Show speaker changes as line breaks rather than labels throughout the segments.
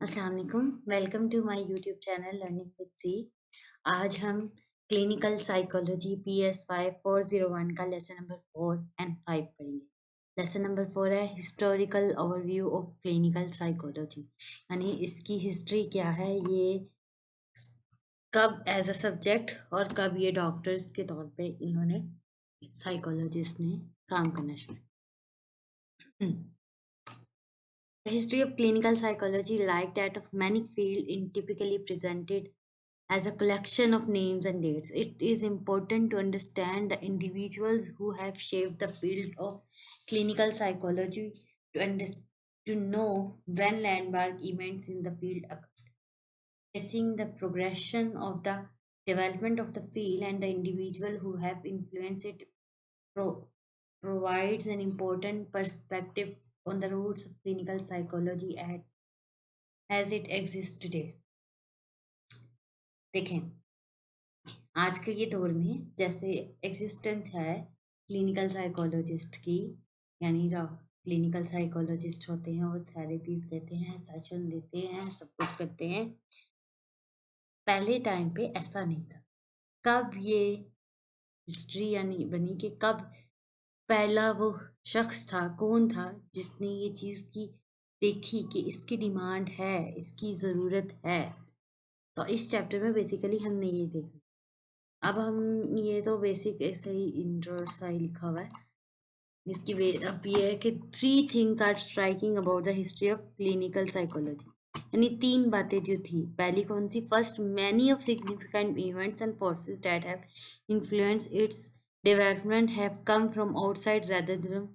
अस्सलाम वालेकुम। Welcome to my YouTube channel learning with C. आज हम क्लिनिकल साइकोलॉजी PS5 401 का लेसन नंबर 4 और 5 पढ़ेंगे। लेसन नंबर 4 है historical overview of clinical psychology, यानी इसकी हिस्ट्री क्या है, ये कब एज अ सब्जेक्ट और कब ये डॉक्टर्स के तौर पे इन्होंने साइकोलॉजिस्ट ने काम करना शुरू। The history of clinical psychology, like that of many fields, is typically presented as a collection of names and dates. It is important to understand the individuals who have shaped the field of clinical psychology to, to know when landmark events in the field occurred. Tracing the progression of the development of the field and the individual who have influenced it pro- provides an important perspective on the roots of clinical psychology as it exists today. देखें, आज के ये दौर में जैसे existence है clinical psychologist की, यानी क्लिनिकल साइकोलॉजिस्ट होते हैं, वो थेरेपीज देते हैं, सेशन देते हैं, सब कुछ करते हैं। पहले टाइम पे ऐसा नहीं था। कब ये हिस्ट्री यानी बनी कि कब पहला वो शख्स था, कौन था जिसने ये चीज़ की देखी कि इसकी डिमांड है, इसकी ज़रूरत है। तो इस चैप्टर में बेसिकली हमने ये देखा। अब हम ये तो बेसिक ऐसे ही इंट्रो सा ही लिखा हुआ है। इसकी अब ये है कि 3 things are striking about the history of clinical psychology, यानी 3 बातें जो थी। पहली कौन सी? First, many of significant events and forces that have influence its development have come from outside rather than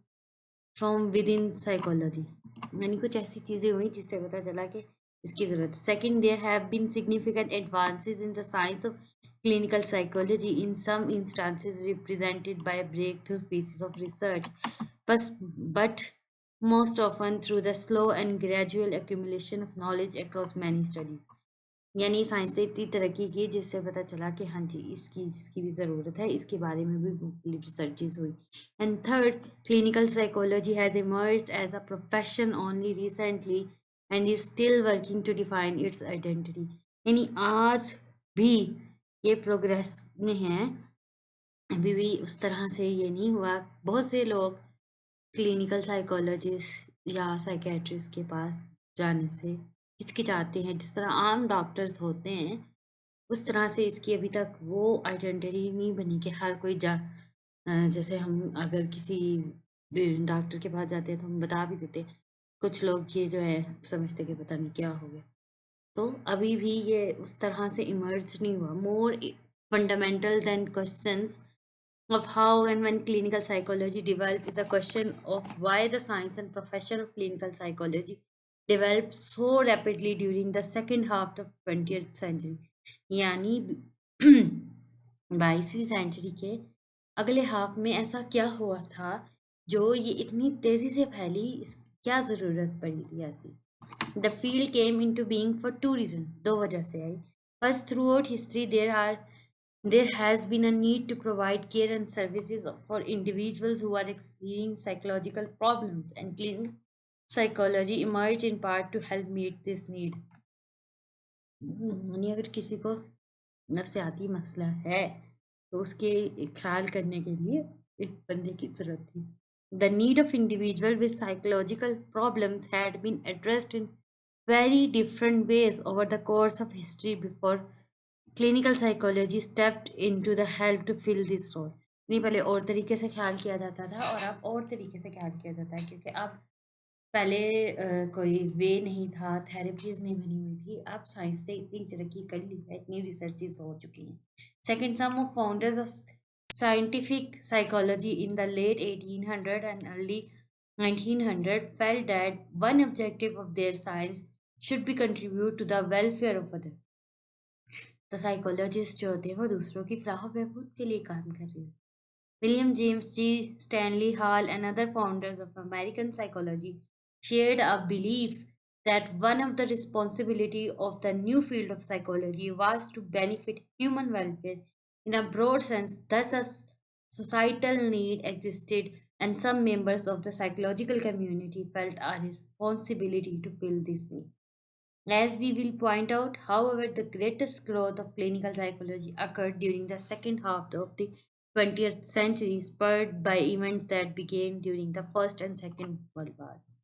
from within psychology, यानी कुछ ऐसी चीज़ें हुई जिससे पता चला कि इसकी ज़रूरत। Second, there have been significant advances in the science of clinical psychology, in some instances represented by breakthrough pieces of research, but most often through the slow and gradual accumulation of knowledge across many studies. यानी science ने इतनी तरक्की की जिससे पता चला कि हाँ जी, इसकी भी ज़रूरत है, इसके बारे में भी रिसर्चेस हुई। And third, clinical psychology has emerged as a profession only recently and is still working to define its identity, यानी आज भी ये प्रोग्रेस में है, अभी भी उस तरह से ये नहीं हुआ। बहुत से लोग क्लिनिकल साइकोलॉजिस्ट या साइकेट्रिस्ट के पास जाने से हिचकिचाते हैं, जिस तरह आम डॉक्टर्स होते हैं उस तरह से इसकी अभी तक वो आइडेंटिटी नहीं बनी कि हर कोई जैसे हम अगर किसी डॉक्टर के पास जाते हैं तो हम बता भी देते, कुछ लोग ये जो है समझते कि पता नहीं क्या हो गया। तो अभी भी ये उस तरह से इमर्ज नहीं हुआ। More fundamental than questions of how and when clinical psychology developed is a question of why the science and profession of clinical psychology developed so rapidly during the second half of 20th century, यानी 22वीं century के अगले half में ऐसा क्या हुआ था जो ये इतनी तेजी से फैली, इस क्या ज़रूरत पड़ी थी ऐसी। The field came into being for two reasons, दो वजह से आई। First, throughout history there has been a need to provide care and services for individuals who are experiencing psychological problems, and clinical psychology emerged in part to help meet this need. यानी अगर किसी को नफ्सियाती मसला है तो उसके ख्याल करने के लिए एक बंदे की ज़रूरत थी। The need of individual with psychological problems had been addressed in very different ways over the course of history before clinical psychology stepped into the help to fill this role. नहीं, पहले और तरीके से ख्याल किया जाता था और अब और तरीके से ख्याल किया जाता है, क्योंकि अब पहले कोई वे नहीं था, थेरेपीज नहीं बनी हुई थी। अब साइंस ने इतनी तरक्की कर ली है, इतनी रिसर्चेस हो चुकी हैं। Second, some of founders of scientific psychology in the late 1800 and early 1900 felt that one objective of their science should be contribute to the welfare of others। तो साइकोलॉजिस्ट जो होते हैं वो दूसरों की फलाह बहबूद के लिए काम कर रहे हैं। William James ji, Stanley Hall and other founders of American psychology shared a belief that one of the responsibility of the new field of psychology was to benefit human welfare in a broad sense. Thus, a societal need existed, and some members of the psychological community felt a responsibility to fill this need. As we will point out, however, the greatest growth of clinical psychology occurred during the second half of the 20th century, spurred by events that began during the First and Second World Wars.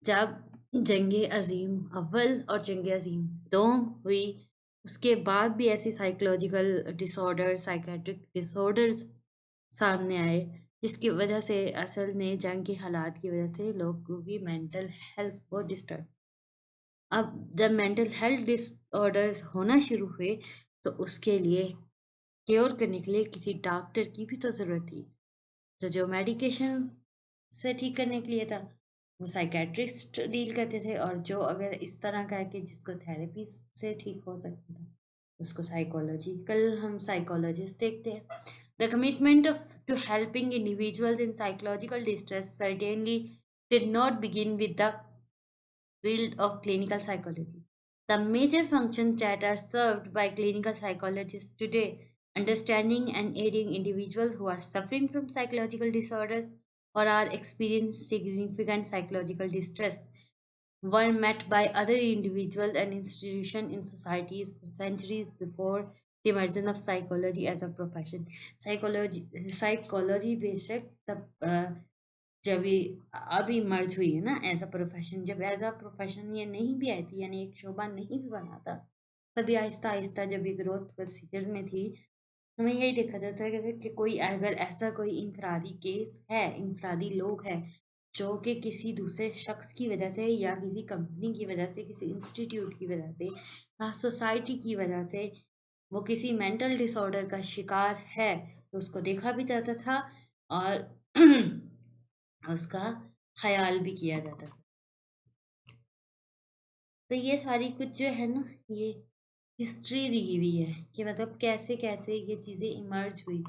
जब जंग अजीम अव्वल और जंग अजीम दोम हुई, उसके बाद भी ऐसी साइकोलॉजिकल डिसऑर्डर साइकेट्रिक डिसऑर्डर्स सामने आए, जिसकी वजह से असल में जंग के हालात की वजह से लोगों की मेंटल हेल्थ बहुत डिस्टर्ब। अब जब मेंटल हेल्थ डिसऑर्डर्स होना शुरू हुए, तो उसके लिए क्योर करने के लिए किसी डॉक्टर की भी तो ज़रूरत थी। तो जो मेडिकेशन से ठीक करने के लिए था, वो साइकेट्रिस्ट डील करते थे, और जो अगर इस तरह का है कि जिसको थेरेपी से ठीक हो सकता था, उसको साइकोलॉजिकल हम साइकोलॉजिस्ट देखते हैं। The commitment of to helping individuals in psychological distress certainly did not begin with the field of clinical psychology. The major functions that are served by clinical psychologists today, understanding and aiding individuals who are suffering from psychological disorders or are experiencing significant psychological distress, were met by other individuals and institutions in societies for centuries before the emergence of psychology as a profession. Psychology बेशक तब जब ये अभी मर्ज हुई है ना as a profession, जब as a profession ये नहीं भी आई थी, यानी एक शोबा नहीं भी बना था, तभी आहिस्ता आहिस्ता जब ये ग्रोथ प्रोसीजर में थी, हमें यही देखा जाता है कि कोई अगर ऐसा कोई इनफरादी केस है, इनफरादी लोग हैं जो कि किसी दूसरे शख्स की वजह से या किसी कंपनी की वजह से, किसी इंस्टीट्यूट की वजह से या सोसाइटी की वजह से वो किसी मेंटल डिसऑर्डर का शिकार है, तो उसको देखा भी जाता था और उसका ख़याल भी किया जाता था। तो ये सारी कुछ जो है ना, ये हिस्ट्री दी हुई है कि मतलब कैसे-कैसे ये चीज़ें इमर्ज हुई।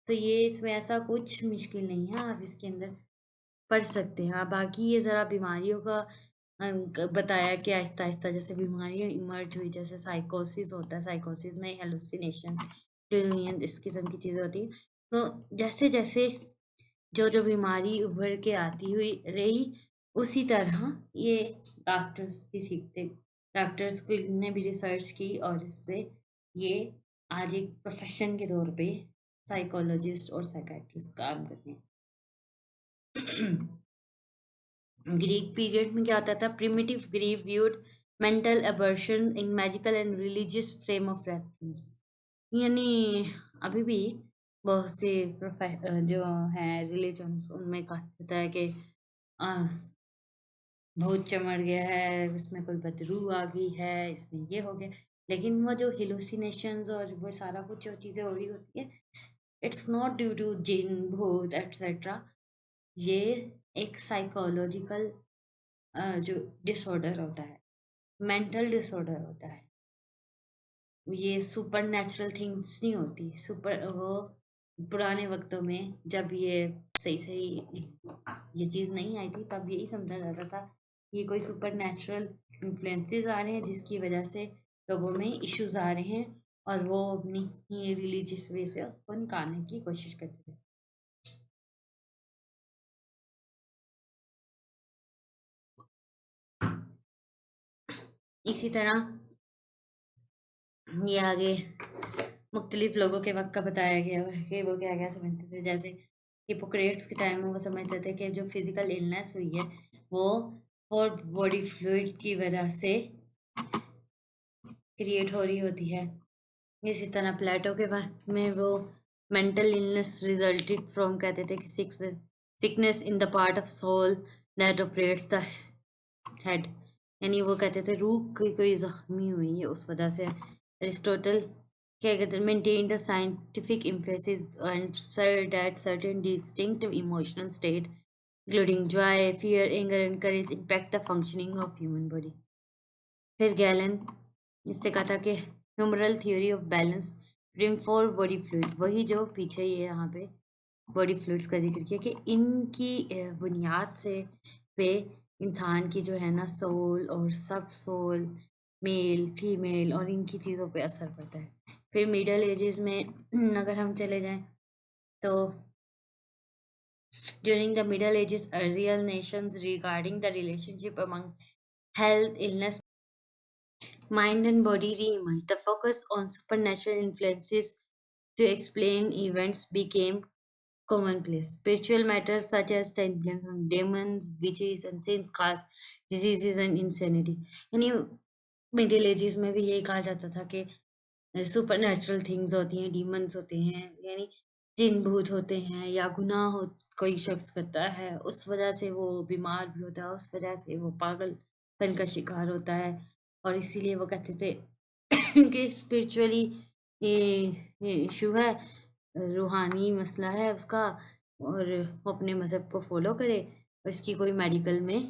तो ये इसमें ऐसा कुछ मुश्किल नहीं है, आप इसके अंदर पढ़ सकते हैं। बाकी ये ज़रा बीमारियों का बताया कि आहिस्ता-आहिस्ता जैसे बीमारियाँ इमर्ज हुई, जैसे साइकोसिस होता है, साइकोसिस में हैलुसिनेशन, डिलूजन इस किस्म की चीज़ें होती हैं। तो जैसे-जैसे जो बीमारी उभर के आती हुई रही, उसी तरह ये डॉक्टर्स भी सीखते, डॉक्टर्स को ने भी रिसर्च की और इससे ये आज एक प्रोफेशन के तौर पे साइकोलॉजिस्ट और साइकियाट्रिस्ट काम करते हैं। ग्रीक पीरियड में क्या होता था? Primitive Greek viewed mental aberration in magical and religious frame of reference, यानी अभी भी बहुत से जो हैं रिलीजन्स, उनमें कहा जाता है कि अ, भूत चमड़ गया है, इसमें कोई बदरू आ गई है, इसमें ये हो गया। लेकिन वो जो हेलुसिनेशंस और वो सारा कुछ जो चीज़ें हो रही होती है, इट्स नॉट ड्यू टू जिन, भूत एटसेट्रा। ये एक साइकोलॉजिकल जो डिसऑर्डर होता है, मेंटल डिसऑर्डर होता है। ये सुपर नेचुरल थिंग्स नहीं होती, सुपर वो पुराने वक़्तों में जब ये सही-सही ये चीज़ नहीं आई थी, तब यही समझा जाता था, ये कोई सुपर नेचुरल इन्फ्लुएंसेस आ रहे हैं जिसकी वज़ह से लोगों में इश्यूज़ आ रहे हैं, और वो अपनी ही रिलीजियस वे से उसको निकालने की कोशिश करते थे। इसी तरह ये आगे मुख्तलिफ लोगों के वक़्त का बताया गया है कि वो क्या-क्या समझते थे। जैसे हिप्पोक्रेट्स के टाइम में वो समझते थे कि जो फिज़िकल इलनेस हुई है, वो और बॉडी फ्लूइड की वजह से क्रिएट हो रही होती है। इसी तरह प्लेटो के वक़्त में वो मेंटल इलनेस रिज़ल्टेड फ्रॉम कहते थे कि sickness in the part of soul that operates the head, यानी वो कहते थे रूह की कोई ज़ख्मी हुई है उस वजह से। अरिस्टोटल क्या कहते हैं, maintained a scientific emphasis and said that certain distinctive emotional state including joy, fear, anger and courage impact the functioning of human body। फिर गैलन इससे कहा था कि humoral theory of balance bring for body fluid, वही जो पीछे ये यहाँ पे बॉडी फ्लूइड्स का जिक्र किया कि इनकी बुनियाद से पे इंसान की जो है ना सोल और सब सोल, मेल फीमेल और इनकी चीज़ों पे असर पड़ता है। फिर मिडल एजेस में अगर हम चले जाएं, तो during the middle edges real Nations regarding the relationship among health illness Mind and body reemerged. The focus on supernatural influences to explain events became commonplace. Spiritual matters such as the influence of demons, witches, and saints cause diseases and insanity. यानी middle ages में भी यही कहा जाता था कि super natural things होती हैं, डीमंस होते हैं, यानी जिन भूत होते हैं या गुनाह हो कोई शख्स करता है, उस वजह से वो बीमार भी होता है, उस वजह से वो पागलपन का शिकार होता है। और इसीलिए वो कहते थे कि स्पिरिचुअली ये इशू है, रूहानी मसला है उसका, और वो अपने मज़हब को फॉलो करे, और इसकी कोई मेडिकल में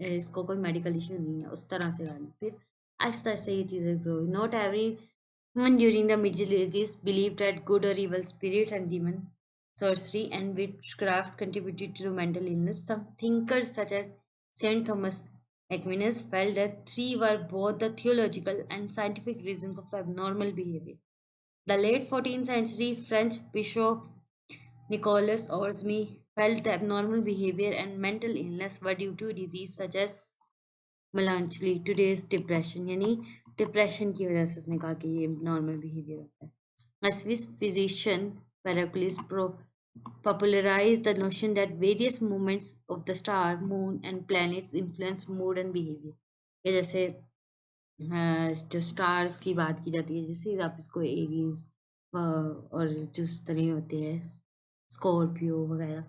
इसको कोई मेडिकल इशू नहीं है, उस तरह से गाली। फिर आहिस्ता आहिस्ता ये चीज़ें grow. Not every one during the middle ages believe that good और evil spirits and demons, sorcery and witchcraft contributed to mental illness. Some thinkers such as Saint Thomas Aquinas felt that three were both the theological and scientific reasons of abnormal behavior. The late 14th century French bishop Nicolas Orsmy felt the abnormal behavior and mental illness were due to disease such as melancholy, today's depression, यानी depression की वजह से उसने कहा कि ये normal behaviour होता है. A Swiss physician Paracelsus popularized the notion that various movements of the star, moon, and planets influence mood and behavior. ये जैसे जो स्टार्स की बात की जाती है, जैसे आप इसको एरीज और जिस तरह होते हैं स्कॉर्पियो वगैरह,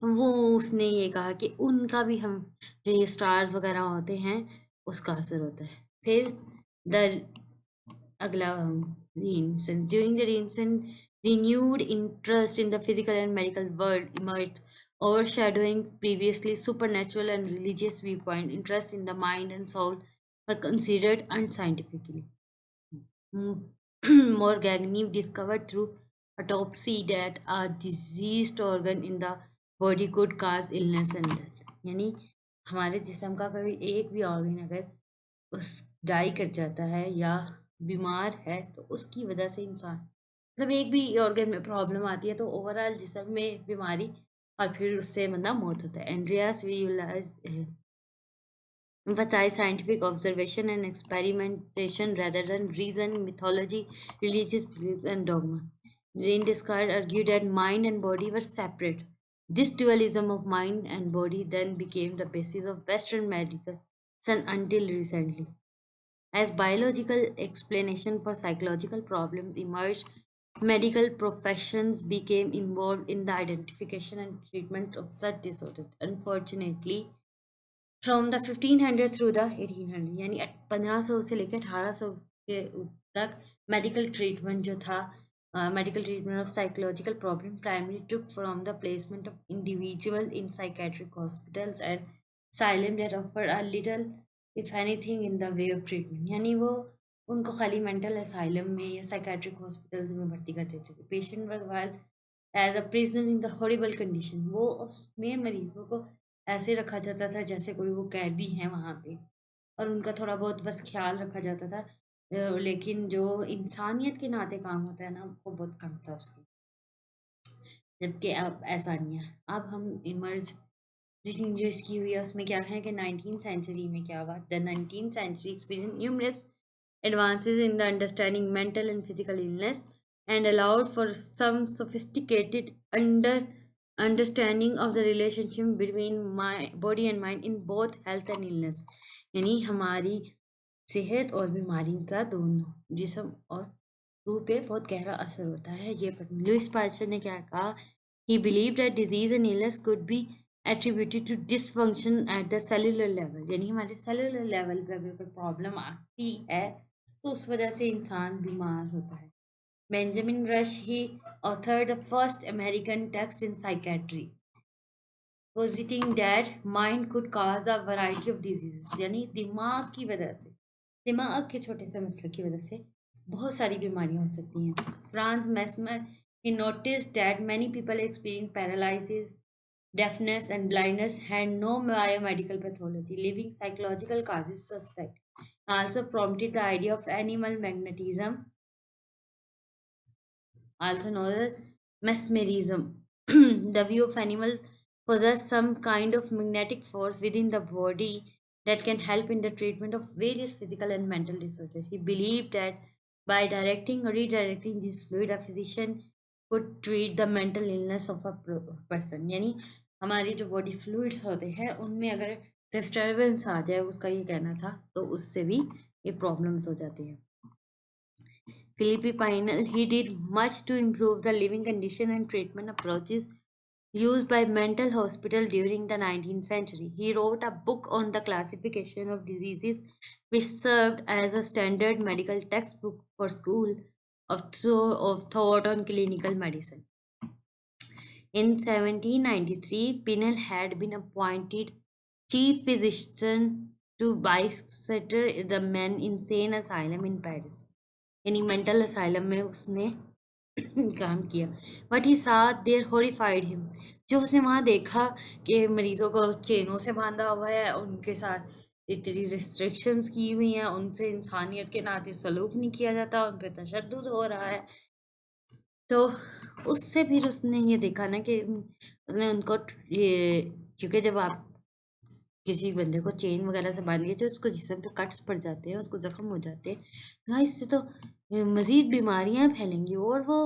तो वो उसने ये कहा कि उनका भी हम जो ये स्टार्स वगैरह होते हैं उसका असर होता है. फिर द अगला Renaissance. During the Renaissance, renewed interest in the physical and medical world emerged, overshadowing previously supernatural and religious viewpoint. Interest in the mind and soul were considered unscientifically. Morgagni discovered through autopsy that a diseased organ in the body could cause illness and death. यानी हमारे जिस्म का कोई एक भी organ अगर उस die कर जाता है या बीमार है, तो उसकी वजह से इंसान, मतलब एक भी ऑर्गन में प्रॉब्लम आती है तो ओवरऑल जिस्म में बीमारी, और फिर उससे बंदा मौत होता है. Andreas Vesalius emphasize scientific observation and experimentation rather than reason, mythology, religious beliefs, and dogma. Rene Descartes argued that mind and body were separate. This dualism of mind and body then became the basis of Western medicine until recently. As biological explanation for psychological problems emerged, medical professions became involved in the identification and treatment of such disorders. Unfortunately, from the 1500 through the 1800, यानी 1500 से लेकर 1800 के तक medical treatment जो था, medical treatment of psychological problem primary took from the placement of individual in psychiatric hospitals and xylem that offer a little if anything in the way of treatment. यानी वो उनको खाली मेंटल असाइलम में या psychiatric hospitals में भर्ती कर देते थे. Patient were while as a prisoner in the horrible condition. वो उसमें मरीजों को ऐसे रखा जाता था जैसे कोई वो कैदी हैं वहाँ पे, और उनका थोड़ा बहुत बस ख्याल रखा जाता था. लेकिन जो इंसानियत के नाते काम होता है ना, वो बहुत कम था उसके. जबकि अब ऐसा नहीं है. अब हम इमर्ज जो इसकी हुई है उसमें क्या है कि 19th सेंचुरी में क्या हुआ. The 19th century experience numerous advances in the understanding mental and physical illness and allowed for some sophisticated understanding of the relationship between my body and mind in both health and illness. यानी हमारी सेहत और बीमारी का दोनों जिस्म और रूह पे बहुत गहरा असर होता है. ये लुइस पास्चर ने क्या कहा, he believed that disease and illness could be attributed to dysfunction at the cellular level. यानी हमारे सेलुलर लेवल पे अगर कोई प्रॉब्लम आती है तो उस वजह से इंसान बीमार होता है. Benjamin rush he authored the first American text in psychiatry, positing that mind could cause a variety of diseases. यानी दिमाग की वजह से, दिमाग के छोटे से मसले की वजह से बहुत सारी बीमारियां हो सकती हैं. France Mesmer he noticed that many people experiencing paralysis, deafness, and blindness had no biomedical pathology, leaving psychological causes suspect. Also prompted the idea of animal magnetism, also known as mesmerism. The view of animal possess some kind of magnetic force within the body that can help in the treatment of various physical and mental disorders. He believed that by directing or redirecting this fluid, a physician could treat the mental illness of a person. यानी हमारी जो body fluids होते हैं उनमें अगर disturbance आ जाए, उसका ये कहना था, तो उससे भी ये प्रॉब्लम्स हो जाती है. Philippi Pinel, he did much to improve the living condition and treatment approaches used by mental hospital during the 19th century. He wrote a book on the classification of diseases, which served as a standard medical textbook for school of thought on clinical medicine. In 1793, Pinel had been appointed chief physician to Bicester, the men insane asylum in Paris. यानी mental asylum में उसने काम किया. But he साथ there horrified him, जो उसने वहाँ देखा कि मरीजों को चेनों से बांधा हुआ है, उनके साथ इतनी रिस्ट्रिक्शंस की हुई हैं, उनसे इंसानियत के नाते सलूक नहीं किया जाता, उन पर तशद्दुद हो रहा है. तो उससे फिर उसने ये देखा ना कि उसने उनको ये, क्योंकि जब आप किसी बंदे को चेन वगैरह से बांधिए तो उसको जिस्म पे कट्स पड़ जाते हैं, उसको जख्म हो जाते हैं, हाँ इससे तो मजीद बीमारियां फैलेंगी और वो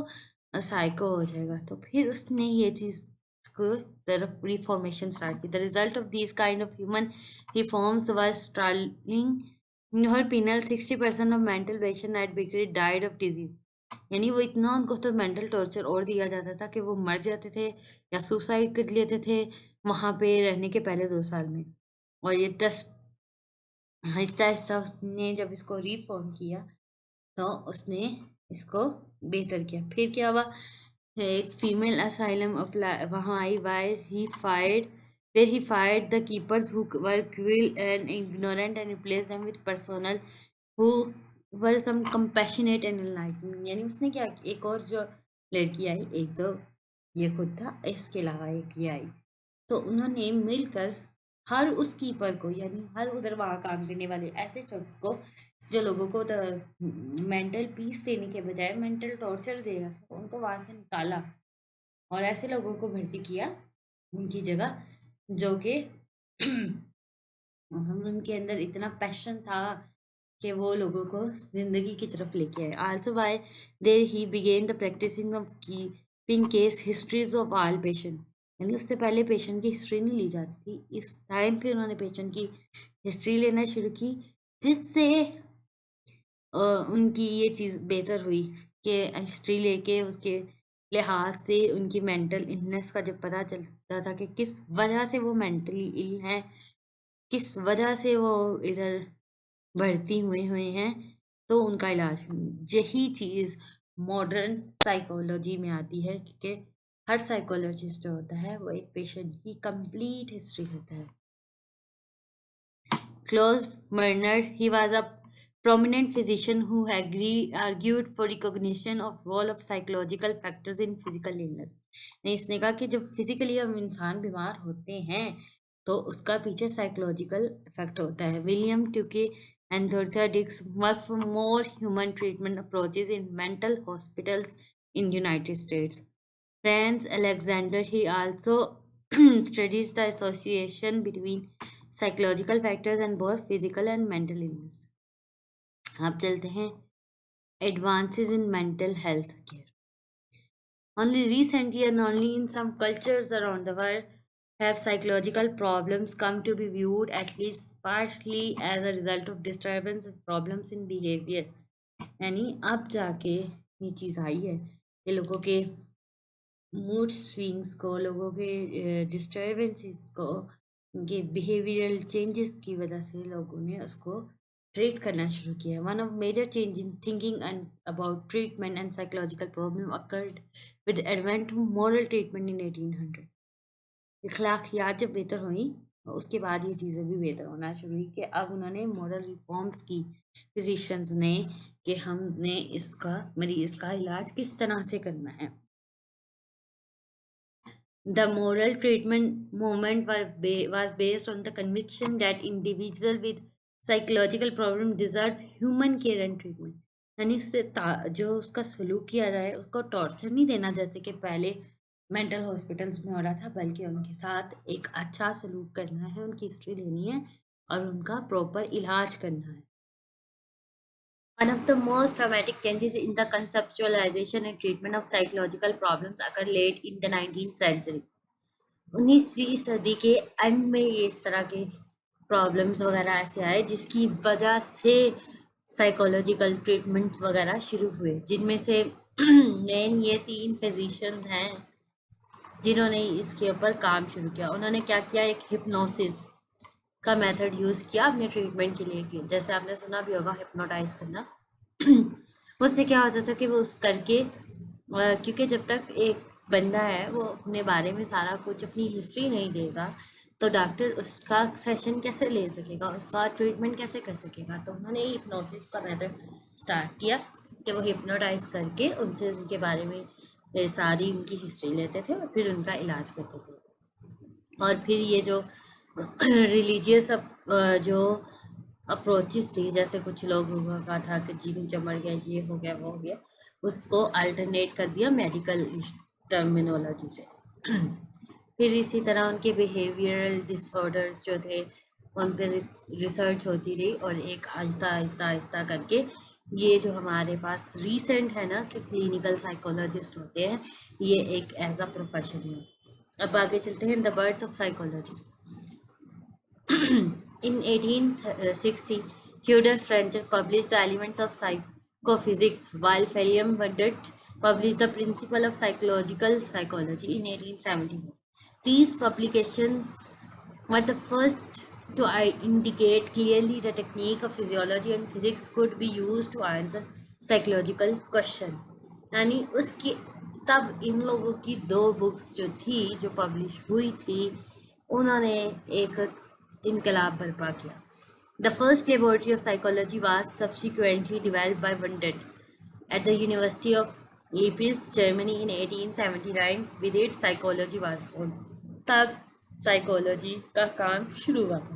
साइको हो जाएगा. तो फिर उसने ये चीज़ को तरफ रिफॉर्मेशन स्टार्ट की. The result of this kind of human reforms were startling. हर Pinel 60% of mental patient at बिक्री डाइड ऑफ डिजीज. यानी वो इतना उनको तो मेंटल टॉर्चर और दिया जाता था कि वो मर जाते थे या सुसाइड कर लेते थे वहाँ पे रहने के पहले 2 साल में. और ये 10 आहिस्ता आहिस्ता उसने जब इसको रिफॉर्म किया तो उसने इसको बेहतर किया. फिर क्या हुआ, एक फीमेल असाइलम अप्लाई वहाँ आई, where he fired the keepers who were cruel and ignorant and replaced them with personnel who were some compassionate and enlightened. यानी उसने क्या, एक और जो लड़की आई, एक तो ये खुद था, इसके अलावा एक ये आई, तो उन्होंने मिलकर हर उस कीपर को, यानी हर उधर वहाँ काम करने वाले ऐसे शख्स को जो लोगों को मेंटल पीस देने के बजाय मेंटल टॉर्चर दे रहा था, उनको वहाँ से निकाला और ऐसे लोगों को भर्ती किया उनकी जगह, जो कि उनके अंदर इतना पैशन था कि वो लोगों को जिंदगी की तरफ लेके आए. Also by there he began the practicing of keeping case histories of all patient. यानी उससे पहले पेशेंट की हिस्ट्री नहीं ली जाती थी, इस टाइम पे उन्होंने पेशेंट की हिस्ट्री लेना शुरू की, जिससे उनकी ये चीज़ बेहतर हुई कि हिस्ट्री लेके उसके लिहाज से उनकी मेंटल इलनेस का जब पता चलता था कि किस वजह से वो मेंटली इल हैं, किस वजह से वो इधर भर्ती हुए हैं, तो उनका इलाज. यही चीज़ मॉडर्न साइकोलॉजी में आती है, क्योंकि हर साइकोलॉजिस्ट जो होता है वो एक पेशेंट की कंप्लीट हिस्ट्री होता है. Klaus Merner, he was a prominent physician who argued for recognition of role of psychological factors in physical illness. इसने कहा कि जब फिजिकली हम इंसान बीमार होते हैं तो उसका पीछे साइकोलॉजिकल इफेक्ट होता है. William Tuke and Dorothy Dix work for more human treatment approaches in mental hospitals in United States. Franz Alexander, he also studies the association between psychological factors and both physical and mental illness. अब चलते हैं advances in mental health care. Only recently and only in some cultures around the world have psychological problems come to be viewed at least partly as a result of disturbance and problems in behavior. यानी अब जाके ये चीज़ आई है कि लोगों के mood swings को, लोगों के डिस्टर्बेंसेस को, उनके बिहेवियरल चेंजेस की वजह से लोगों ने उसको ट्रीट करना शुरू किया. One of major change in thinking and about treatment and psychological problem occurred with advent of moral treatment in 1800. इखलाकियात जब बेहतर हुई उसके बाद ये चीज़ें भी बेहतर होना शुरू हुई कि अब उन्होंने मॉरल रिफॉर्म्स की फिजिशियंस ने, कि हमने इसका मरीज का इलाज किस तरह से करना है. The moral treatment movement was based on the conviction that individual with psychological problem deserve human care and treatment. यानी उससे जो उसका सलूक किया जाए, उसको टॉर्चर नहीं देना जैसे कि पहले मेंटल हॉस्पिटल्स में हो रहा था, बल्कि उनके साथ एक अच्छा सलूक करना है, उनकी हिस्ट्री लेनी है और उनका प्रॉपर इलाज करना है। One of the most dramatic changes in the conceptualization and treatment of psychological problems occurred late in the 19th century. 19वीं सदी के एंड में ये इस तरह के प्रॉब्लम्स वगैरह ऐसे आए जिसकी वजह से साइकोलॉजिकल ट्रीटमेंट वगैरह शुरू हुए, जिनमें से मेन ये 3 फिजिशियंस हैं जिन्होंने इसके ऊपर काम शुरू किया। उन्होंने क्या किया, एक हिप्नोसिस का मेथड यूज़ किया अपने ट्रीटमेंट के लिए। जैसे आपने सुना भी होगा हिप्नोटाइज करना। उससे क्या होता था कि वो उस करके क्योंकि जब तक एक बंदा है वो अपने बारे में सारा कुछ अपनी हिस्ट्री नहीं देगा तो डॉक्टर उसका सेशन कैसे ले सकेगा, उसका ट्रीटमेंट कैसे कर सकेगा। तो उन्होंने हिप्नोसिस का मेथड स्टार्ट किया कि वो हिप्नोटाइज करके उनसे उनके बारे में सारी उनकी हिस्ट्री लेते थे और फिर उनका इलाज करते थे। और फिर ये जो रिलीजियस जो अप्रोचेस थी, जैसे कुछ लोगों का था कि जिन चमड़ गया, ये हो गया, वो हो गया, उसको अल्टरनेट कर दिया मेडिकल टर्मिनोलॉजी से। फिर इसी तरह उनके बिहेवियरल डिसऑर्डर्स जो थे उन पर रिसर्च होती रही और एक आहिस्ता आहिस्ता आहिस्ता करके ये जो हमारे पास रीसेंट है ना कि क्लिनिकल साइकोलॉजिस्ट होते हैं, ये एक एज अ प्रोफेशन है। अब आगे चलते हैं, the birth of psychology. In 1860, Theodor French published the Elements of Psychophysics, while William Wundt published the Principle of Psychological Psychology in 1871. These publications were the first to indicate clearly the technique of physiology and physics could be used to answer psychological question. यानी उसकी तब इन लोगों की 2 books जो थी, जो publish हुई थी, उन्होंने एक इनकलाब बर्पा किया। The first laboratory of psychology was subsequently developed by Wundt at the University of Leipzig, Germany in 1879, with it psychology was born. तब साइकोलॉजी का काम शुरू हुआ था।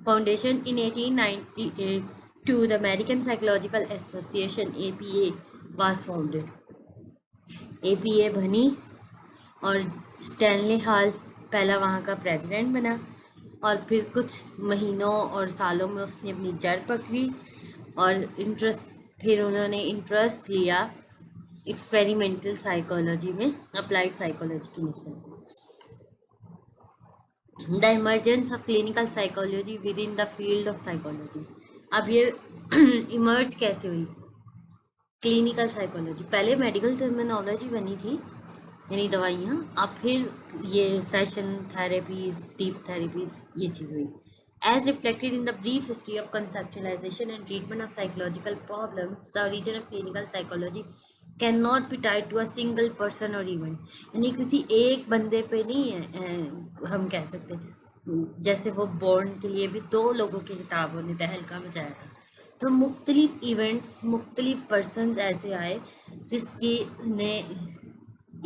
Foundation in 1892, the American Psychological Association (APA) was founded. APA बनी और Stanley hall पहला वहाँ का प्रेसिडेंट बना और फिर कुछ महीनों और सालों में उसने अपनी जड़ पकड़ी और फिर उन्होंने इंटरेस्ट लिया एक्सपेरिमेंटल साइकोलॉजी में अप्लाइड साइकोलॉजी की निस्बत। The emergence of clinical psychology within the field of psychology. अब ये इमर्ज कैसे हुई क्लिनिकल साइकोलॉजी? पहले मेडिकल टर्मिनोलॉजी बनी थी यानी दवाइयाँ, अब फिर ये सेशन थेरेपीज, डीप थेरेपीज, ये चीज़ हुई। As reflected in the brief history of conceptualization and treatment of psychological problems, the origin of clinical psychology cannot be tied to a single person or event. यानी किसी एक बंदे पे नहीं है, हम कह सकते हैं जैसे वो बॉर्न के लिए भी 2 लोगों की किताबों ने तहलका मचाया था। तो मुख्तलिफ इवेंट्स, मुख्तलिफ पर्सन्स ऐसे आए जिसकी ने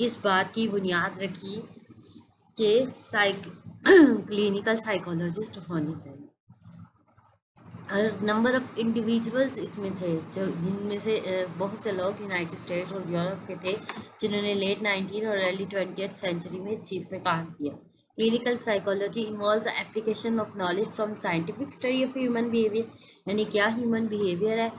इस बात की बुनियाद रखी कि क्लिनिकल साइकोलॉजिस्ट होने चाहिए। और नंबर ऑफ इंडिविजुअल्स इसमें थे जो जिनमें से बहुत से लोग यूनाइटेड स्टेट्स और यूरोप के थे जिन्होंने लेट 19 और अर्ली 20th सेंचुरी में इस चीज़ पे काम किया। Clinical psychology involves the application of knowledge from scientific study of human behaviour, यानी क्या ह्यूमन बिहेवियर है।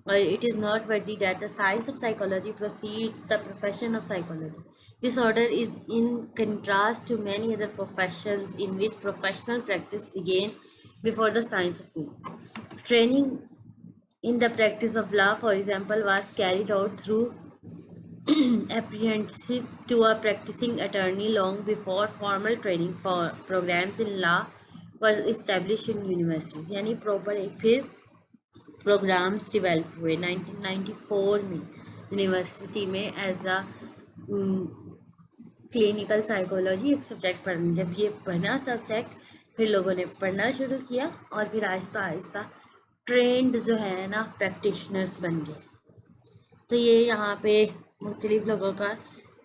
और it is noteworthy that the science of psychology precedes the profession of psychology. This order is in contrast to many other professions in which professional practice began before the science of law. Training in the practice of law, for example, was carried out through apprenticeship to a practicing attorney long before formal training for programs in law were established in universities. यानी proper एक फिर programmes develop हुए 1994 में university में as a clinical psychology एक subject पढ़ना। जब ये बना सब्जेक्ट फिर लोगों ने पढ़ना शुरू किया और फिर आहिस्ता आहिस्ता ट्रेंड जो है ना प्रैक्टिशनर्स बन गए। तो ये यहाँ पे मुख्तलिफ लोगों का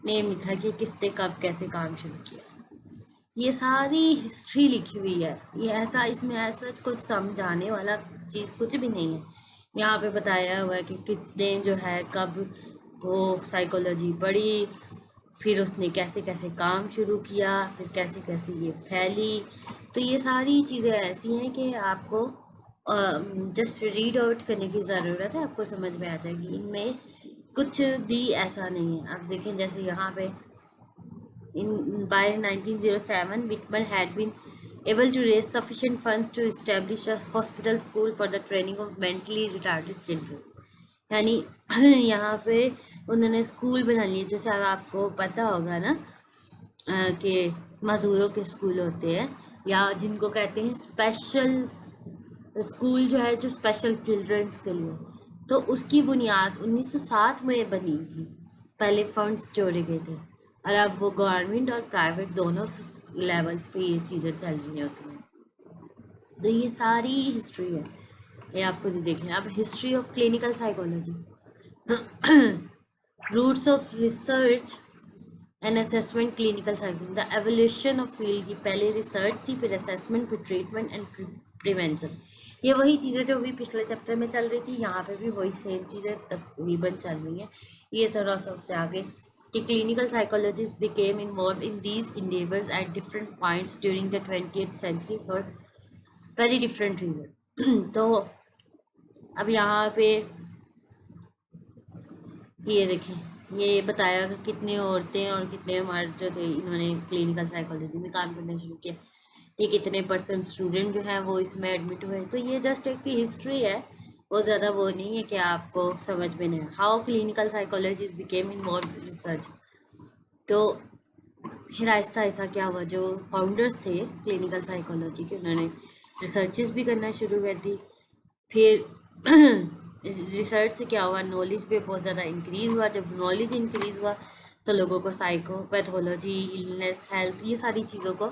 नेम लिखा कि किसने कब कैसे काम शुरू किया। ये सारी हिस्ट्री लिखी हुई है, ये ऐसा इसमें ऐसा कुछ समझाने वाला चीज़ कुछ भी नहीं है। यहाँ पे बताया हुआ है कि किसने जो है कब वो साइकोलॉजी पढ़ी फिर उसने कैसे कैसे काम शुरू किया, फिर कैसे कैसे ये फैली। तो ये सारी चीज़ें ऐसी हैं कि आपको जस्ट रीड आउट करने की ज़रूरत है, आपको समझ में आ जाएगी। इनमें कुछ भी ऐसा नहीं है। आप देखें जैसे यहाँ पे by 1907 Whitman had been able to raise sufficient funds to establish a hospital school for the training of mentally retarded children। यानी यहाँ पे उन्होंने स्कूल बना लिए। जैसे अब आपको पता होगा ना कि मज़दूरों के स्कूल होते हैं, या जिनको कहते हैं स्पेशल स्कूल, जो है जो स्पेशल चिल्ड्रंस के लिए, तो उसकी बुनियाद 1907 में बनी थी। पहले फंड्स जोड़े गए थे, और अब वो गवर्नमेंट और प्राइवेट दोनों लेवल्स पे ये चीज़ें चल रही होती हैं। तो ये सारी हिस्ट्री है, ये आपको देख लें। अब history of clinical psychology, roots of research and assessment clinical psychology, the evolution of field की पहले रिसर्च थी, फिर असेसमेंट, फिर ट्रीटमेंट एंड प्रिवेंशन। ये वही चीज़ें जो भी पिछले चैप्टर में चल रही थी, यहाँ पे भी वही सेम चीज़ें तकरीबन चल रही हैं। ये थोड़ा सा उससे आगे कि clinical psychologist became involve in these endeavours at different points during the 20th century for very different reason. तो अब यहाँ पे ये देखें, ये बताया कि कितनी औरतें और कितने मर्द जो थे, इन्होंने क्लिनिकल साइकोलॉजी में काम करना शुरू किया। ये कितने परसेंट स्टूडेंट जो हैं वो इसमें एडमिट हुए। तो ये जस्ट एक हिस्ट्री है, वो ज़्यादा वो नहीं है कि आपको समझ में नहीं। How clinical psychology became involve in research. तो फिर आहिस्ता आहिस्ता क्या हुआ, जो फाउंडर्स थे क्लिनिकल साइकोलॉजी के, उन्होंने रिसर्चेस भी करना शुरू कर दी। फिर रिसर्च से क्या हुआ, नॉलेज पे बहुत ज़्यादा इंक्रीज़ हुआ। जब नॉलेज इंक्रीज़ हुआ तो लोगों को साइकोपैथोलॉजी, इलनेस, हेल्थ, ये सारी चीज़ों को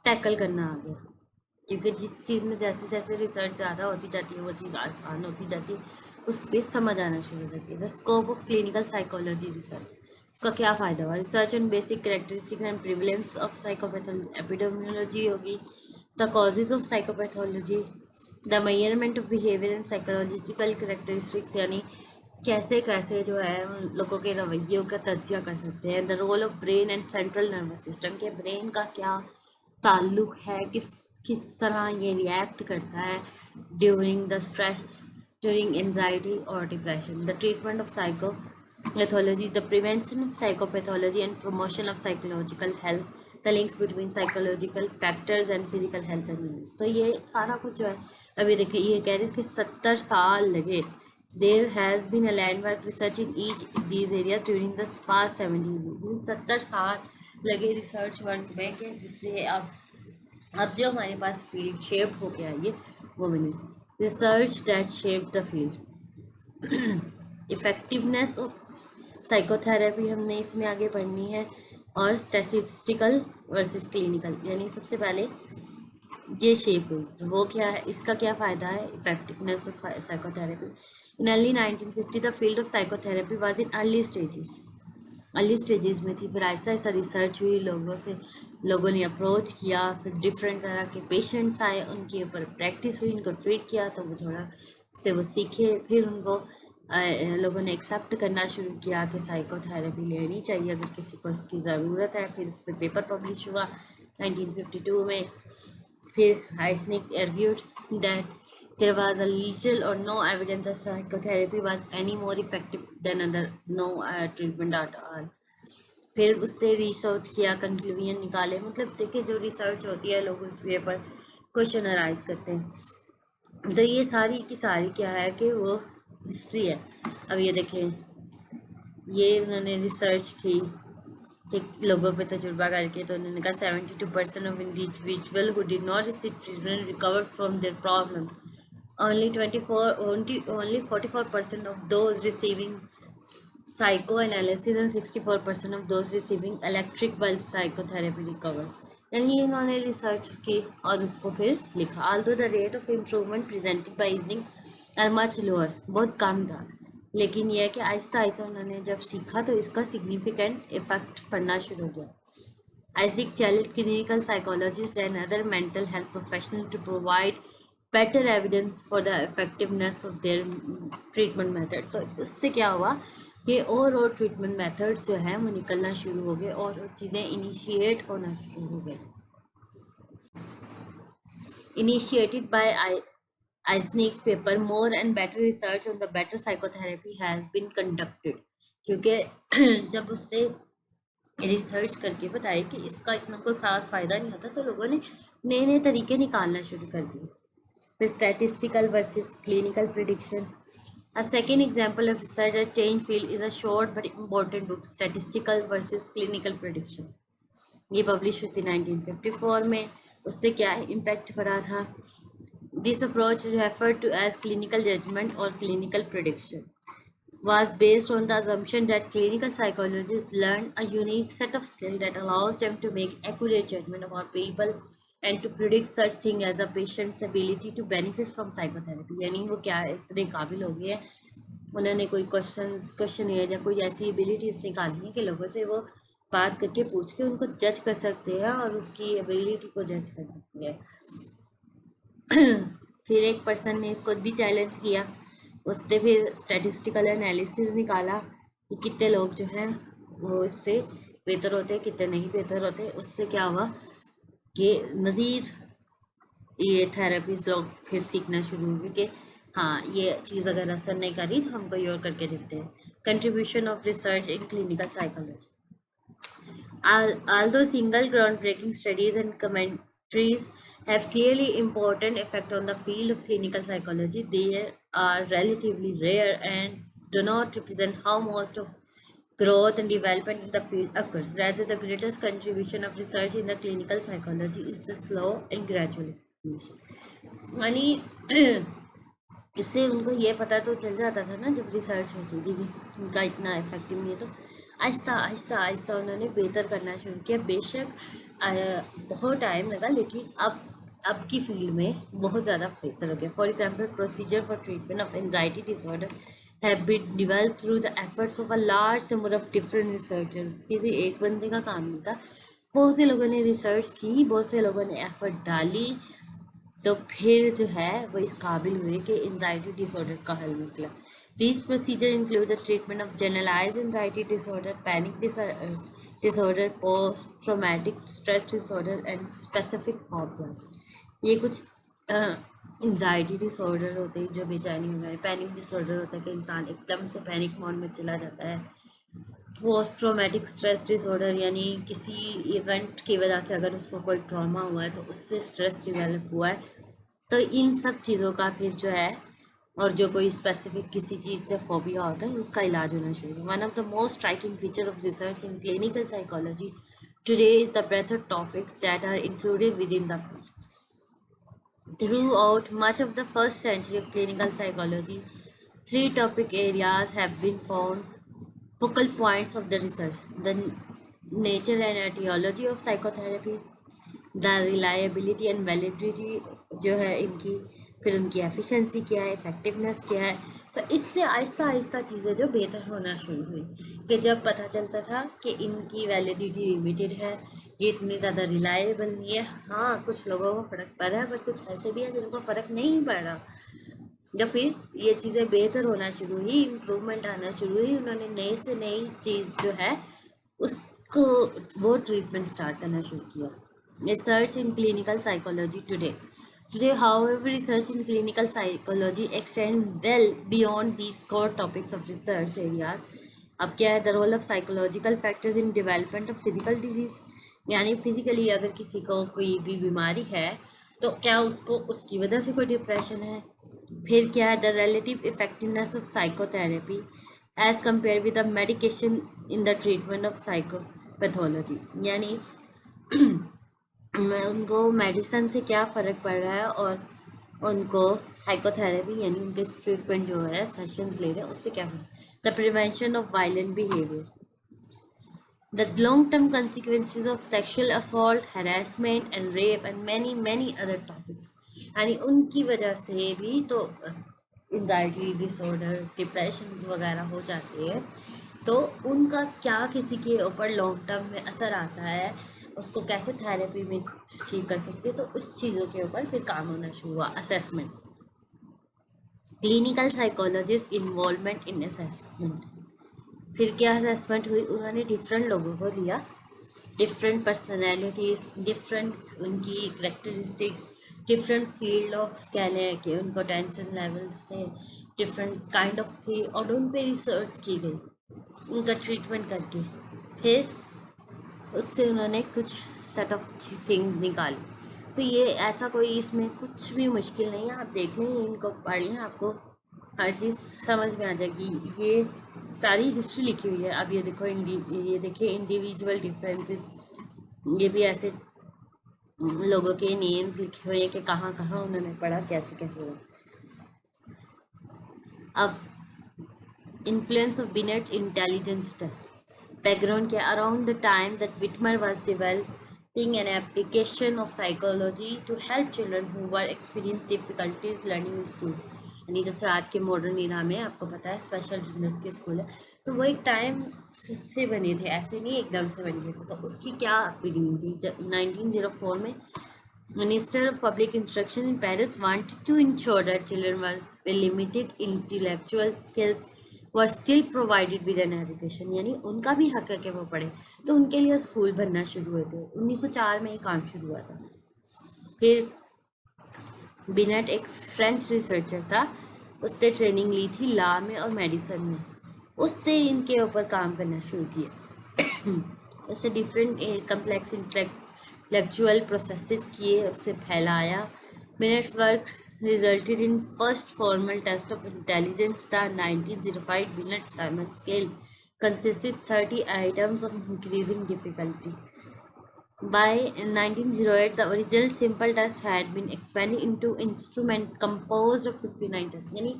टैकल करना आ गया। क्योंकि जिस चीज़ में जैसे जैसे रिसर्च ज़्यादा होती जाती है, वो चीज़ आसान होती जाती है, उस पर समझ आना शुरू हो जाती है। The scope of clinical psychology research, इसका क्या फ़ायदा हुआ, research and basic characteristic and prevalence of psychopathology, epidemiology होगी, the causes of psychopathology, the measurement of behaviour and psychological characteristics, यानी कैसे कैसे जो है उन लोगों के रवैयों का तज्जिया कर सकते हैं। The role of brain and central nervous system, के ब्रेन का क्या ताल्लुक है, किस किस तरह ये रिएक्ट करता है during the stress, during anxiety और depression. The treatment of psychopathology, the prevention of psychopathology and promotion of psychological health, the links between psychological factors and physical health and illness. तो ये सारा कुछ जो है, अभी देखिए ये कह रहे हैं कि 70 साल लगे। There has been a landmark research in each of these areas during the past 70 years। 70 साल लगे रिसर्च वर्क में, कि जिससे अब जो हमारे पास फील्ड शेप हो गया ये वो बनी। Research that shape the field, effectiveness of psychotherapy हमने इसमें आगे पढ़नी है, और स्टैटिस्टिकल वर्सेस क्लिनिकल, यानी सबसे पहले ये शेप हुई तो वो क्या है, इसका क्या फ़ायदा है, effectiveness of psychotherapy. In early 1950 the field of psychotherapy was in early stages में थी। फिर ऐसा ऐसा रिसर्च हुई, लोगों ने अप्रोच किया, फिर डिफरेंट तरह के पेशेंट्स आए, उनके ऊपर प्रैक्टिस हुई, उनको ट्रीट किया, तो वो थोड़ा से वो सीखे। फिर उनको लोगों ने एक्सेप्ट करना शुरू किया कि साइकोथेरेपी लेनी चाहिए अगर किसी को इसकी ज़रूरत है। फिर इस पर पेपर पब्लिश हुआ 1952 में। फिर Heisnick argued that there was a little or no evidence that psychotherapy was any more effective than other no treatment at all। फिर उससे रिसर्च किया, कंक्लूजन निकाले। मतलब देखिए जो रिसर्च होती है, लोग उस पर क्वेश्चन अराइज करते हैं। तो ये सारी की सारी क्या है कि वो हिस्ट्री है। अब ये देखें, ये उन्होंने रिसर्च की लोगों पे तजुर्बा करके, तो उन्होंने कहा 72% of individual who did not receive treatment recovered from their problem, only 44% of those receiving psychoanalysis and 64% of those receiving electric pulse psychotherapy recovered। यानी इन्होंने रिसर्च की और उसको फिर लिखा। although the rate of improvement presented by evening are much lower, बहुत कम था, लेकिन यह है कि आहिस्ता आहिस्ता उन्होंने जब सीखा तो इसका सिग्निफिकेंट इफेक्ट पड़ना शुरू हो गया। Eysenck challenge clinical psychologist and other mental health professional to provide better evidence for the effectiveness of their treatment method. तो उससे क्या हुआ कि और ट्रीटमेंट मेथड्स जो है वो निकलना शुरू हो गए और चीज़ें इनिशिएट होना शुरू हो गए। Initiated by Eisnick paper, more and better research on the better psychotherapy has been conducted। क्योंकि जब उसने रिसर्च करके बताया कि इसका इतना कोई खास फायदा नहीं होता, तो लोगों ने नए नए तरीके निकालना शुरू कर दिए। फिर statistical versus clinical prediction. A second example of research that changed field is a short but important book, Statistical versus Clinical Prediction। ये पब्लिश हुई थी 1954 में। उससे क्या इम्पैक्ट पड़ा था? This approach referred to as clinical judgment और clinical prediction was based on the assumption that clinical psychologists learn a unique set of skill that allows them to make accurate judgment about people and to predict such thing as a patient's ability to benefit from psychotherapy। यानी वो क्या इतने काबिल हो गए हैं, उन्होंने कोई क्वेश्चन या कोई ऐसी एबिलिटीज निकाली है कि लोगों से वो बात करके पूछ के उनको जज कर सकते हैं और उसकी एबिलिटी को जज कर सकते हैं। फिर एक पर्सन ने इसको भी चैलेंज किया, उसने फिर स्टैटिस्टिकल एनालिसिस निकाला कि कितने लोग जो हैं वो इससे बेहतर होते, कितने नहीं बेहतर होते। उससे क्या हुआ कि मज़ीद ये थेरेपीज लोग फिर सीखना शुरू हुए कि हाँ, ये चीज़ अगर असर नहीं करी तो हम कोई और करके देखते हैं। Contribution of research in clinical psychology. Although single groundbreaking studies and commentaries have clearly important effect on the field of clinical psychology, they are relatively rare and do not represent how most of growth and development in the field occurs. Rather, the greatest contribution of research in the clinical psychology is the slow and gradual accumulation। यानी इससे उनको ये पता तो चल जाता था ना जब रिसर्च होती थी कि उनका इतना इफेक्टिव नहीं है, तो आहिस्ता आहिस्ता आहिस्ता उन्होंने बेहतर करना शुरू किया। बेशक बहुत टाइम लगा, लेकिन अब की फील्ड में बहुत ज़्यादा बेहतर हो गया। For example, procedure for treatment of anxiety disorder have been developed through the efforts of a large number of different researchers. किसी एक बंदे का काम नहीं था, बहुत से लोगों ने रिसर्च की, बहुत से लोगों ने एफर्ट डाली, तो फिर जो है वो इस काबिल हुए कि एंजाइटी डिसऑर्डर का हल निकला। These procedure include the treatment of generalized anxiety disorder, panic disorder, post-traumatic stress disorder and specific phobias। ये कुछ एंजाइटी डिसऑर्डर होते हैं जो बेचैनी में है, पैनिक डिसऑर्डर होता है कि इंसान एकदम से पैनिक मोड में चला जाता है, पोस्ट ट्रॉमेटिक स्ट्रेस डिसऑर्डर यानी किसी इवेंट की वजह से अगर उसको कोई ट्रॉमा हुआ है तो उससे स्ट्रेस डेवलप हुआ है, तो इन सब चीज़ों का फिर जो है, और जो कोई स्पेसिफिक किसी चीज़ से फोबिया होता है उसका इलाज होना शुरू हुआ। One of the most striking feature of research in clinical psychology today is the breadth of topics that are included within the field। Throughout much of the first century of clinical psychology, three topic areas have been found focal points of the research: the nature and etiology of psychotherapy, the reliability and validity जो है इनकी, फिर उनकी efficiency क्या है, effectiveness क्या है। तो इससे आहिस्ता आहिस्ता चीज़ें जो बेहतर होना शुरू हुई कि जब पता चलता था कि इनकी वैलिडिटी लिमिटेड है, ये इतनी ज़्यादा रिलायबल नहीं है। हाँ, कुछ लोगों को फ़र्क पड़ रहा है, पर कुछ ऐसे भी है जिनको फ़र्क नहीं पड़ रहा। जब फिर ये चीज़ें बेहतर होना शुरू हुई, इम्प्रूवमेंट आना शुरू हुई, उन्होंने नई से नई चीज़ जो है उसको वो ट्रीटमेंट स्टार्ट करना शुरू किया। Research in clinical psychology today however research in clinical psychology extend well beyond these core topics of research areas। अब क्या है, the role of psychological factors in development of physical disease, यानी physically अगर किसी को कोई भी बीमारी है तो क्या उसको उसकी वजह से कोई डिप्रेशन है। फिर क्या है, the relative effectiveness of psychotherapy as compare with the medication in the treatment of psychopathology, यानी उनको मेडिसिन से क्या फ़र्क पड़ रहा है और उनको साइकोथेरेपी यानी उनके ट्रीटमेंट जो है सेशंस ले रहे हैं उससे क्या फ़र्क। The prevention of violent behaviour, the long-term consequences of sexual assault, harassment and rape and many other topics। यानी उनकी वजह से भी तो एंजाइटी डिसऑर्डर, डिप्रेशन वगैरह हो जाते हैं, तो उनका क्या किसी के ऊपर लॉन्ग टर्म में असर आता है, उसको कैसे थेरेपी में ठीक कर सकते हैं, तो उस चीज़ों के ऊपर फिर काम होना शुरू हुआ। Assessment, clinical psychologist involvement in assessment. फिर क्या असेसमेंट हुई, उन्होंने डिफरेंट लोगों को लिया, डिफरेंट पर्सनैलिटीज़, डिफरेंट उनकी करेक्टरिस्टिक्स, डिफरेंट फील्ड ऑफ कह लें कि उनको टेंशन लेवल्स थे, डिफरेंट काइंड ऑफ थी, और उन पे रिसर्च की गई उनका ट्रीटमेंट करके। फिर उससे उन्होंने कुछ सेट ऑफ थिंग्स निकाली। तो ये ऐसा कोई इसमें कुछ भी मुश्किल नहीं है, आप देख लें इनको पढ़ लें, आपको हर चीज़ समझ में आ जाएगी। ये सारी हिस्ट्री लिखी हुई है। अब ये देखो ये देखिए इंडिविजुअल डिफरेंसेस, ये भी ऐसे लोगों के नेम्स लिखे हुए हैं कि कहाँ कहाँ उन्होंने पढ़ा, कैसे कैसे हुआ। अब influence of Binet intelligence test. Background के around the time that Whitmer was developing an application of psychology to help children who were experiencing difficulties learning in school. यानी जैसे आज के मॉडर्न इरा में आपको पता है स्पेशल चिल्ड्रन के स्कूल है, तो वो एक टाइम से बने थे, ऐसे नहीं एकदम से बन गए थे। तो उसकी क्या बिगिनिंग थी? 1904 में Minister of Public Instruction in Paris wanted to ensure that children with limited intellectual skills were still provided with an education, यानी उनका भी हक है कि वो पढ़े। तो उनके लिए स्कूल बनना शुरू हुए थे। 1904 में ये काम शुरू हुआ था। फिर बिनेट एक फ्रेंच रिसर्चर था, उसने ट्रेनिंग ली थी लॉ में और मेडिसिन में, उससे इनके ऊपर काम करना शुरू किया। उससे डिफरेंट कम्प्लेक्स इंटेलेक्चुअल प्रोसेसेस किए, उससे फैलाया। बिनेट्स work resulted in first formal test of intelligence, the 1905 Binet-Simon scale, consisted 30 items of increasing difficulty. By 1908, the original simple test had been expanded into instrument composed of 59 tests, यानी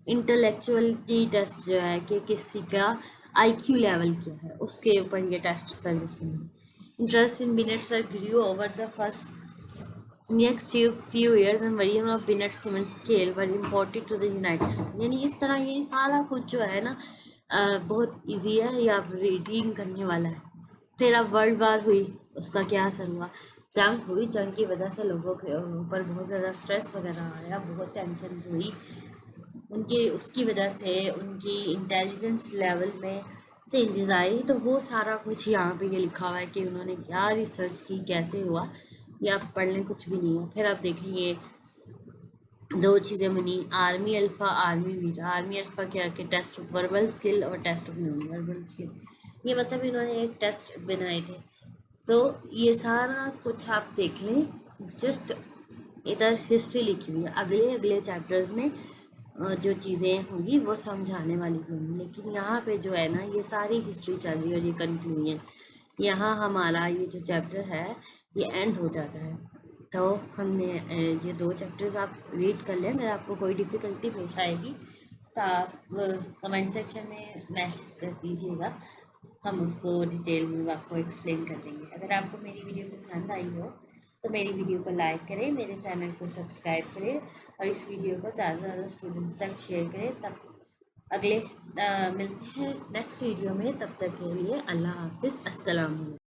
intellectuality test जो है कि किसी का IQ level क्या है, उसके ऊपर ये टेस्ट सर्विस बनी। Interest in Binet's grew over the first next few years and variant of Binet-Simon scale were imported to the United States. यानी इस तरह ये सारा कुछ जो है ना बहुत इजी है, या रीडिंग करने वाला है। फिर अब वर्ल्ड वार हुई, उसका क्या असर हुआ? जंग हुई, जंग की वजह से लोगों के ऊपर बहुत ज़्यादा स्ट्रेस वगैरह आया, बहुत टेंशन हुई उनकी, उसकी वजह से उनकी इंटेलिजेंस लेवल में चेंजेस आई। तो वो सारा कुछ यहाँ पे ये लिखा हुआ है कि उन्होंने क्या रिसर्च की, कैसे हुआ, ये आप पढ़ लें, कुछ भी नहीं है। फिर आप देखेंगे दो चीज़ें बनी, army alpha, army beta. Army alpha क्या कि टेस्ट ऑफ वर्बल स्किल और test of non verbal skill, ये मतलब इन्होंने एक टेस्ट बनाए थे। तो ये सारा कुछ आप देख लें, जस्ट इधर हिस्ट्री लिखी हुई है। अगले अगले चैप्टर्स में जो चीज़ें होंगी वो समझाने वाली होंगी, लेकिन यहाँ पे जो है ना ये सारी हिस्ट्री चल रही है और ये कंक्लूजन, यहाँ हमारा ये जो चैप्टर है ये एंड हो जाता है। तो हमने ये दो चैप्टर्स आप रीड कर लें। अगर आपको कोई डिफ़िकल्टी पेश आएगी तो आप कमेंट सेक्शन में मैसेज कर दीजिएगा, हम उसको डिटेल में आपको एक्सप्लेन कर देंगे। अगर आपको मेरी वीडियो पसंद आई हो तो मेरी वीडियो को लाइक करें, मेरे चैनल को सब्सक्राइब करें और इस वीडियो को ज़्यादा से ज़्यादा स्टूडेंट तक शेयर करें। तब अगले मिलते हैं नेक्स्ट वीडियो में, तब तक के लिए अल्लाह हाफिज़, अस्सलाम वालेकुम।